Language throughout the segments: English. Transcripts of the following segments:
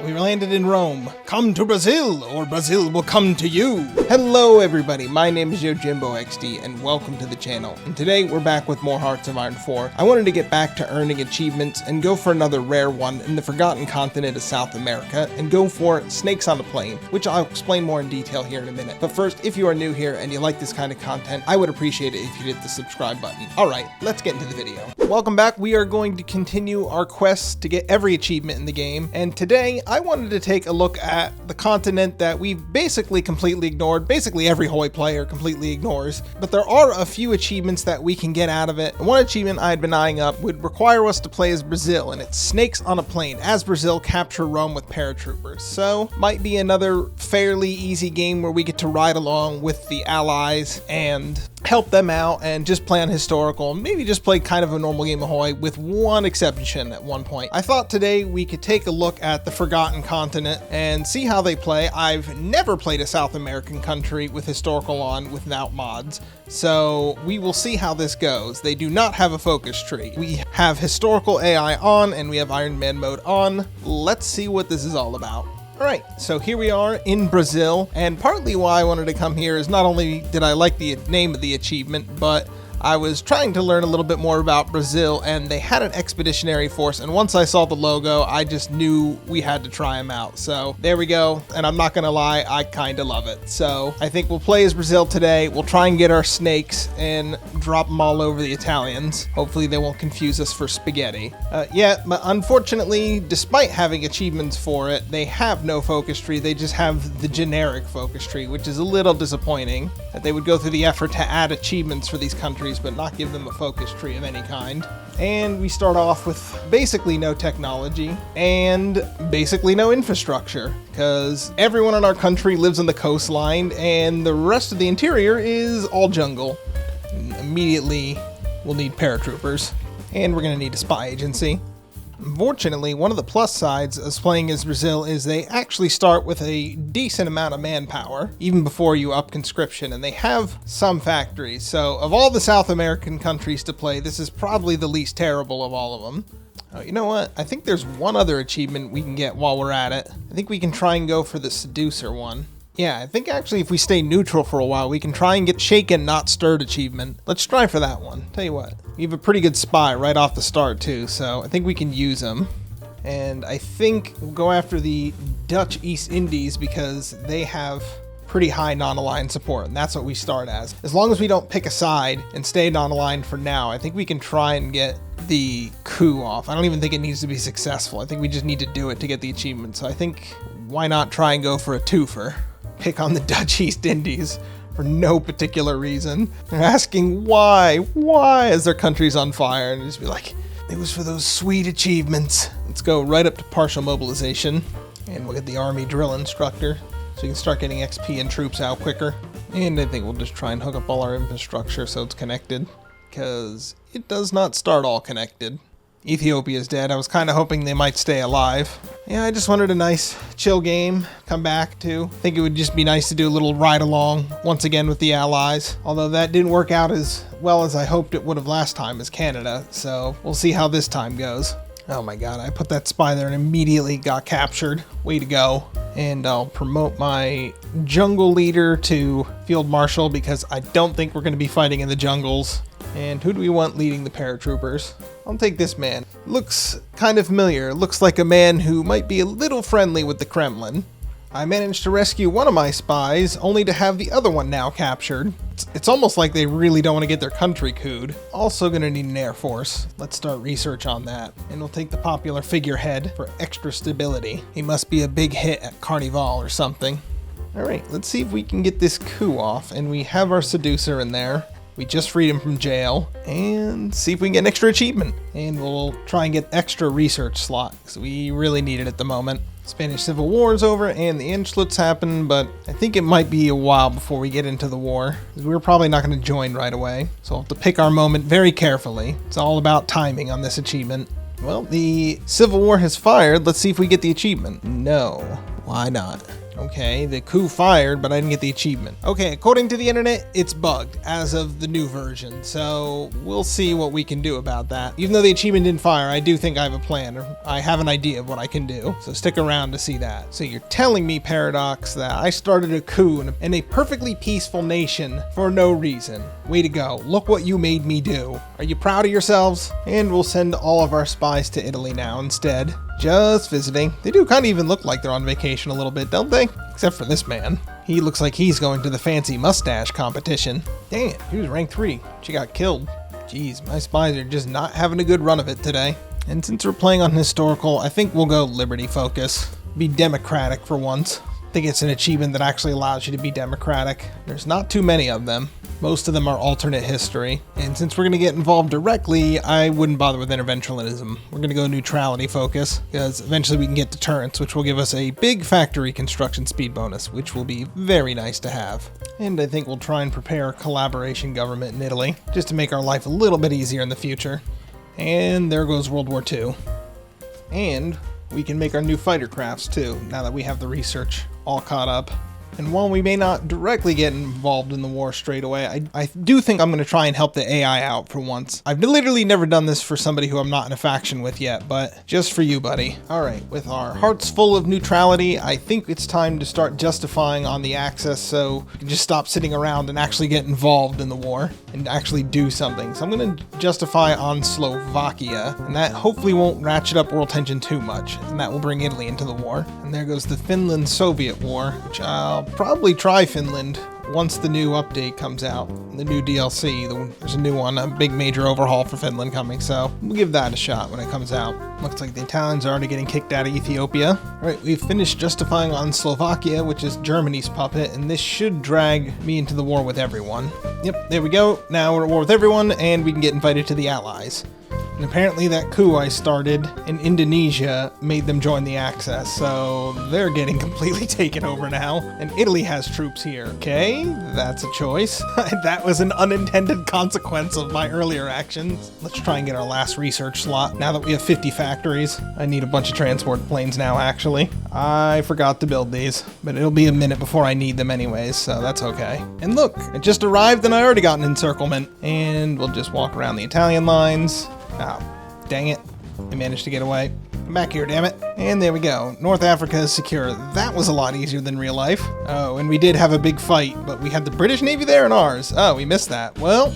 We landed in Rome. Come to Brazil, or Brazil will come to you. Hello everybody, my name is YujimboXD, and welcome to the channel. And today we're back with more Hearts of Iron 4. I wanted to get back to earning achievements and go for another rare one in the forgotten continent of South America, and go for Snakes on a Plane, which I'll explain more in detail here in a minute. But first, if you are new here and you like this kind of content, I would appreciate it if you hit the subscribe button. Alright, let's get into the video. Welcome back. We are going to continue our quest to get every achievement in the game, and today I wanted to take a look at the continent that we've basically completely ignored. Basically every Hoi player completely ignores, but there are a few achievements that we can get out of it. One achievement I had been eyeing up would require us to play as Brazil, and it's Snakes on a Plane. As Brazil, capture Rome with paratroopers. So might be another fairly easy game where we get to ride along with the allies and help them out and just play on historical, maybe just play kind of a normal game of Hoi, with one exception at one point. I thought today we could take a look at the forgotten continent and see how they play. I've never played a South American country with historical on without mods, so we will see how this goes. They do not have a focus tree. We have historical AI on and we have Iron Man mode on. Let's see what this is all about. Alright, so here we are in Brazil, and partly why I wanted to come here is not only did I like the name of the achievement, but I was trying to learn a little bit more about Brazil, and they had an expeditionary force, and once I saw the logo, I just knew we had to try them out. So there we go, and I'm not gonna lie, I kinda love it. So I think we'll play as Brazil today. We'll try and get our snakes and drop them all over the Italians. Hopefully they won't confuse us for spaghetti. Yeah, but unfortunately, despite having achievements for it, they have no focus tree. They just have the generic focus tree, which is a little disappointing that they would go through the effort to add achievements for these countries but not give them a focus tree of any kind. And we start off with basically no technology and basically no infrastructure, because everyone in our country lives on the coastline and the rest of the interior is all jungle. And immediately we'll need paratroopers, and we're going to need a spy agency. Unfortunately, one of the plus sides of playing as Brazil is they actually start with a decent amount of manpower, even before you up conscription, and they have some factories. So of all the South American countries to play, this is probably the least terrible of all of them. Oh, you know what? I think there's one other achievement we can get while we're at it. I think we can try and go for the seducer one. Yeah, I think actually if we stay neutral for a while, we can try and get shaken, not stirred achievement. Let's try for that one. Tell you what, we have a pretty good spy right off the start too, so I think we can use him. And I think we'll go after the Dutch East Indies because they have pretty high non-aligned support, and that's what we start as. As long as we don't pick a side and stay non-aligned for now, I think we can try and get the coup off. I don't even think it needs to be successful. I think we just need to do it to get the achievement. So I think why not try and go for a twofer? Pick on the Dutch East Indies for no particular reason. They're asking why as their country's on fire, and just be like, it was for those sweet achievements. Let's go right up to partial mobilization, and we'll get the army drill instructor so we can start getting XP and troops out quicker. And I think we'll just try and hook up all our infrastructure so it's connected, because it does not start all connected. Ethiopia's dead. I was kind of hoping they might stay alive. Yeah, I just wanted a nice chill game come back to. I think it would just be nice to do a little ride along once again with the allies, although that didn't work out as well as I hoped it would have last time as Canada, so we'll see how this time goes. Oh my god, I put that spy there and immediately got captured. Way to go. And I'll promote my jungle leader to field marshal because I don't think we're going to be fighting in the jungles. And who do we want leading the paratroopers? I'll take this man. Looks kind of familiar. Looks like a man who might be a little friendly with the Kremlin. I managed to rescue one of my spies, only to have the other one now captured. It's almost like they really don't want to get their country cooed. Also gonna need an air force. Let's start research on that. And we'll take the popular figurehead for extra stability. He must be a big hit at Carnival or something. Alright, let's see if we can get this coup off. And we have our seducer in there. We just freed him from jail, and see if we can get an extra achievement. And we'll try and get extra research slot, because we really need it at the moment. Spanish Civil War is over, and the Anschluss happened, but I think it might be a while before we get into the war, because we're probably not going to join right away. So we'll have to pick our moment very carefully. It's all about timing on this achievement. Well, the Civil War has fired. Let's see if we get the achievement. No. Why not? Okay, the coup fired, but I didn't get the achievement. Okay, according to the internet, it's bugged as of the new version, so we'll see what we can do about that. Even though the achievement didn't fire, I do think I have a plan, or I have an idea of what I can do, so stick around to see that. So you're telling me, Paradox, that I started a coup in a perfectly peaceful nation for no reason. Way to go. Look what you made me do. Are you proud of yourselves? And we'll send all of our spies to Italy now instead. Just visiting. They do kind of even look like they're on vacation a little bit, don't they? Except for this man. He looks like he's going to the fancy mustache competition. Damn, he was rank 3. She got killed. Jeez, my spies are just not having a good run of it today. And since we're playing on historical, I think we'll go liberty focus. Be democratic for once. I think it's an achievement that actually allows you to be democratic. There's not too many of them. Most of them are alternate history. And since we're going to get involved directly, I wouldn't bother with interventionism. We're going to go neutrality focus, because eventually we can get deterrence, which will give us a big factory construction speed bonus, which will be very nice to have. And I think we'll try and prepare a collaboration government in Italy, just to make our life a little bit easier in the future. And there goes World War II. And we can make our new fighter crafts too, now that we have the research all caught up. And while we may not directly get involved in the war straight away, I do think I'm going to try and help the AI out for once. I've literally never done this for somebody who I'm not in a faction with yet, but just for you, buddy. Alright, with our hearts full of neutrality, I think it's time to start justifying on the Axis so we can just stop sitting around and actually get involved in the war and actually do something. So I'm going to justify on Slovakia, and that hopefully won't ratchet up world tension too much, and that will bring Italy into the war. And there goes the Finland-Soviet war, which I'll probably try Finland once the new update comes out, the new DLC. There's a new one, a big major overhaul for Finland coming, so we'll give that a shot when it comes out. Looks like the Italians are already getting kicked out of Ethiopia. Alright, we've finished justifying on Slovakia, which is Germany's puppet, and this should drag me into the war with everyone. Yep, there we go. Now we're at war with everyone, and we can get invited to the Allies. And apparently that coup I started in Indonesia made them join the Axis, so they're getting completely taken over now. And Italy has troops here. Okay, that's a choice. That was an unintended consequence of my earlier actions. Let's try and get our last research slot. Now that we have 50 factories, I need a bunch of transport planes now, actually. I forgot to build these, but it'll be a minute before I need them anyways, so that's okay. And look, it just arrived and I already got an encirclement. And we'll just walk around the Italian lines. Oh, dang it. I managed to get away. Come back here, damn it. And there we go. North Africa is secure. That was a lot easier than real life. Oh, and we did have a big fight, but we had the British Navy there and ours. Oh, we missed that. Well,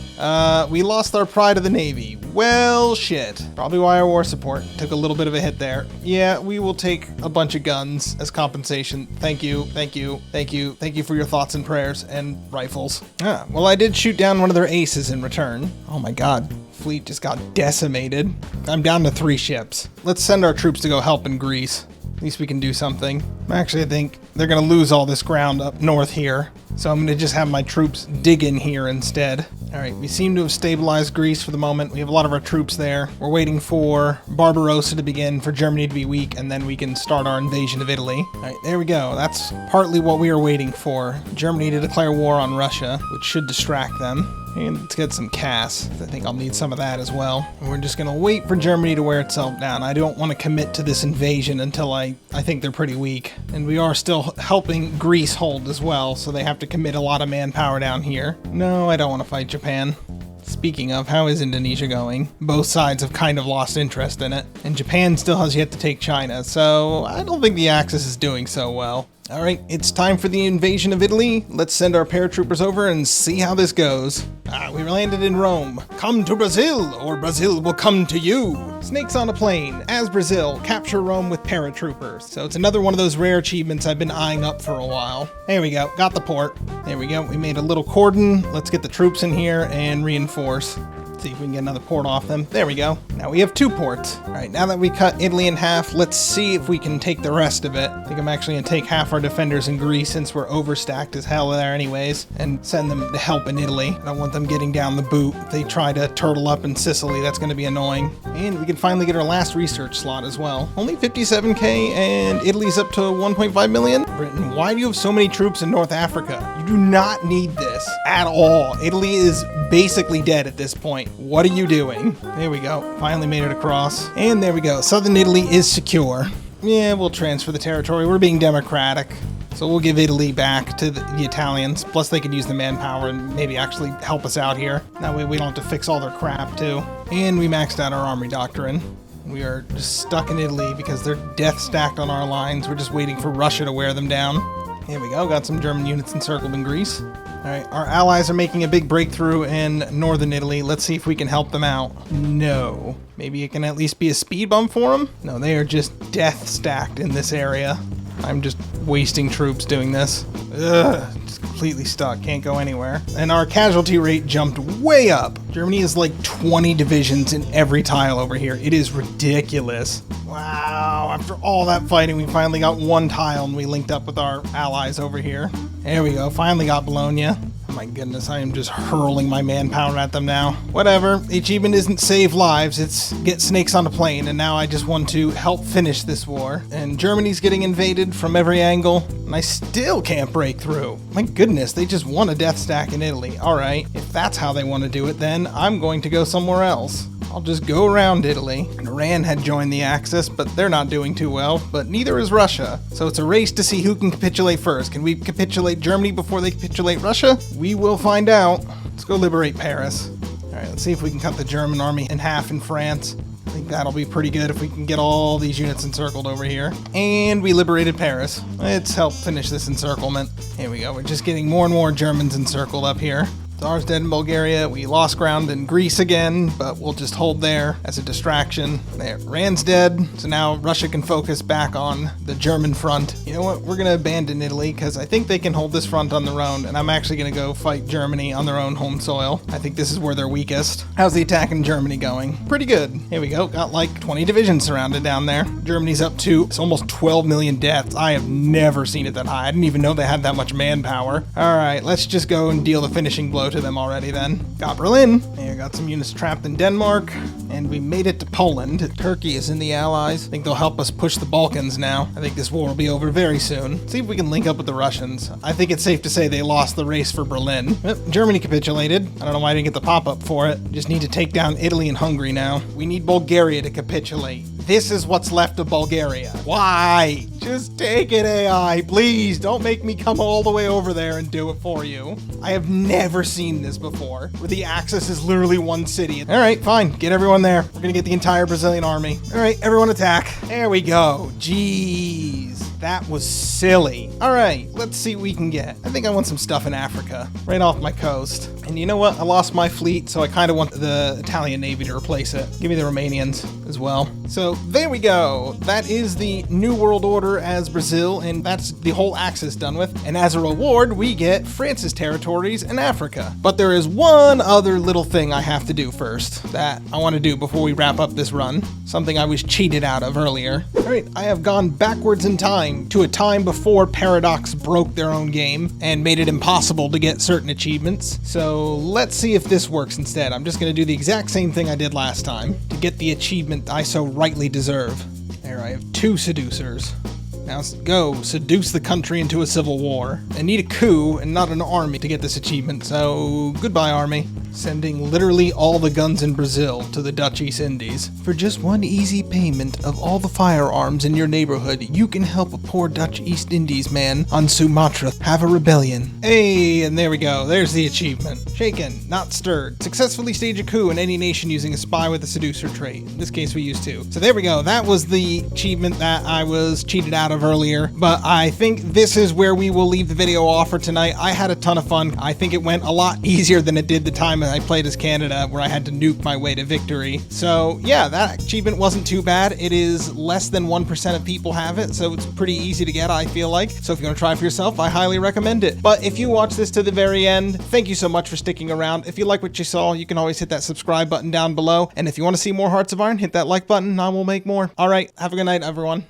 we lost our pride of the Navy. Well, shit. Probably why our war support took a little bit of a hit there. Yeah, we will take a bunch of guns as compensation. Thank you, thank you, thank you, thank you for your thoughts and prayers and rifles. Ah, well, I did shoot down one of their aces in return. Oh my god. Fleet just got decimated. I'm down to 3 ships. Let's send our troops to go help in Greece. At least we can do something. Actually, I think they're gonna lose all this ground up north here. So I'm gonna just have my troops dig in here instead. Alright, we seem to have stabilized Greece for the moment. We have a lot of our troops there. We're waiting for Barbarossa to begin, for Germany to be weak, and then we can start our invasion of Italy. Alright, there we go. That's partly what we are waiting for. Germany to declare war on Russia, which should distract them. And let's get some CAS. I think I'll need some of that as well. And we're just gonna wait for Germany to wear itself down. I don't want to commit to this invasion until I think they're pretty weak. And we are still helping Greece hold as well, so they have to commit a lot of manpower down here. No, I don't want to fight Japan. Speaking of, how is Indonesia going? Both sides have kind of lost interest in it. And Japan still has yet to take China, so I don't think the Axis is doing so well. Alright, it's time for the invasion of Italy. Let's send our paratroopers over and see how this goes. We landed in Rome. Come to Brazil, or Brazil will come to you. Snakes on a plane. As Brazil, capture Rome with paratroopers. So it's another one of those rare achievements I've been eyeing up for a while. There we go, got the port. There we go, we made a little cordon. Let's get the troops in here and reinforce. See if we can get another port off them. There we go. Now we have 2 ports. All right, now that we cut Italy in half, let's see if we can take the rest of it. I think I'm actually gonna take half our defenders in Greece since we're overstacked as hell there anyways, and send them to help in Italy. I don't want them getting down the boot. If they try to turtle up in Sicily, that's gonna be annoying. And we can finally get our last research slot as well. Only 57k and Italy's up to 1.5 million. Britain, why do you have so many troops in North Africa? You do not need this at all. Italy is basically dead at this point. What are you doing? There we go. Finally made it across. And there we go. Southern Italy is secure. Yeah, we'll transfer the territory. We're being democratic. So we'll give Italy back to the Italians. Plus they could use the manpower and maybe actually help us out here. That way we don't have to fix all their crap too. And we maxed out our army doctrine. We are just stuck in Italy because they're death stacked on our lines. We're just waiting for Russia to wear them down. Here we go, got some German units encircled in Greece. All right, our allies are making a big breakthrough in northern Italy. Let's see if we can help them out. No. Maybe it can at least be a speed bump for them? No, they are just death stacked in this area. I'm just wasting troops doing this. Ugh, just completely stuck, can't go anywhere. And our casualty rate jumped way up. Germany is like 20 divisions in every tile over here. It is ridiculous. Wow, after all that fighting, we finally got one tile and we linked up with our allies over here. There we go, finally got Bologna. Oh my goodness, I am just hurling my manpower at them now. Whatever, the achievement isn't save lives, it's get snakes on a plane, and now I just want to help finish this war. And Germany's getting invaded from every angle, and I still can't break through. My goodness, they just won a death stack in Italy. Alright, if that's how they want to do it, then I'm going to go somewhere else. I'll just go around Italy. And Iran had joined the Axis, but they're not doing too well, but neither is Russia. So it's a race to see who can capitulate first. Can we capitulate Germany before they capitulate Russia? We will find out. Let's go liberate Paris. All right, let's see if we can cut the German army in half in France. I think that'll be pretty good if we can get all these units encircled over here. And we liberated Paris. Let's help finish this encirclement. Here we go. We're just getting more and more Germans encircled up here. Tsar's dead in Bulgaria. We lost ground in Greece again, but we'll just hold there as a distraction. There, Iran's dead, so now Russia can focus back on the German front. You know what? We're going to abandon Italy because I think they can hold this front on their own, and I'm actually going to go fight Germany on their own home soil. I think this is where they're weakest. How's the attack in Germany going? Pretty good. Here we go. Got like 20 divisions surrounded down there. Germany's up to almost 12 million deaths. I have never seen it that high. I didn't even know they had that much manpower. All right, let's just go and deal the finishing blow to them already then. Got Berlin. Here, got some units trapped in Denmark. And we made it to Poland. Turkey is in the Allies. I think they'll help us push the Balkans now. I think this war will be over very soon. See if we can link up with the Russians. I think it's safe to say they lost the race for Berlin. Yep, Germany capitulated. I don't know why I didn't get the pop-up for it. Just need to take down Italy and Hungary now. We need Bulgaria to capitulate. This is what's left of Bulgaria. Why? Just take it, AI. Please, don't make me come all the way over there and do it for you. I have never seen this before, where the Axis is literally one city. All right, fine. Get everyone there. We're gonna get the entire Brazilian army. All right, everyone attack. There we go. Jeez. That was silly. All right, let's see what we can get. I think I want some stuff in Africa, right off my coast. And you know what? I lost my fleet, so I kind of want the Italian Navy to replace it. Give me the Romanians as well. So there we go. That is the New World Order as Brazil, and that's the whole Axis done with. And as a reward, we get France's territories in Africa. But there is one other little thing I have to do first that I want to do before we wrap up this run. Something I was cheated out of earlier. All right, I have gone backwards in time to a time before Paradox broke their own game and made it impossible to get certain achievements. So let's see if this works instead. I'm just going to do the exact same thing I did last time to get the achievement I so rightly deserve. There, I have 2 seducers. Now go, seduce the country into a civil war. I need a coup and not an army to get this achievement, so goodbye army. Sending literally all the guns in Brazil to the Dutch East Indies. For just one easy payment of all the firearms in your neighborhood, you can help a poor Dutch East Indies man on Sumatra have a rebellion. Hey, and there we go. There's the achievement. Shaken, not stirred. Successfully stage a coup in any nation using a spy with a seducer trait. In this case, we used 2. So there we go. That was the achievement that I was cheated out of earlier. But I think this is where we will leave the video off for tonight. I had a ton of fun. I think it went a lot easier than it did the time I played as Canada, where I had to nuke my way to victory. So yeah, that achievement wasn't too bad. It is less than 1% of people have it, so it's pretty easy to get, I feel like. So if you want to try for yourself, I highly recommend it. But if you watch this to the very end, thank you so much for sticking around. If you like what you saw, you can always hit that subscribe button down below. And if you want to see more Hearts of Iron, hit that like button and I will make more. All right, have a good night, everyone.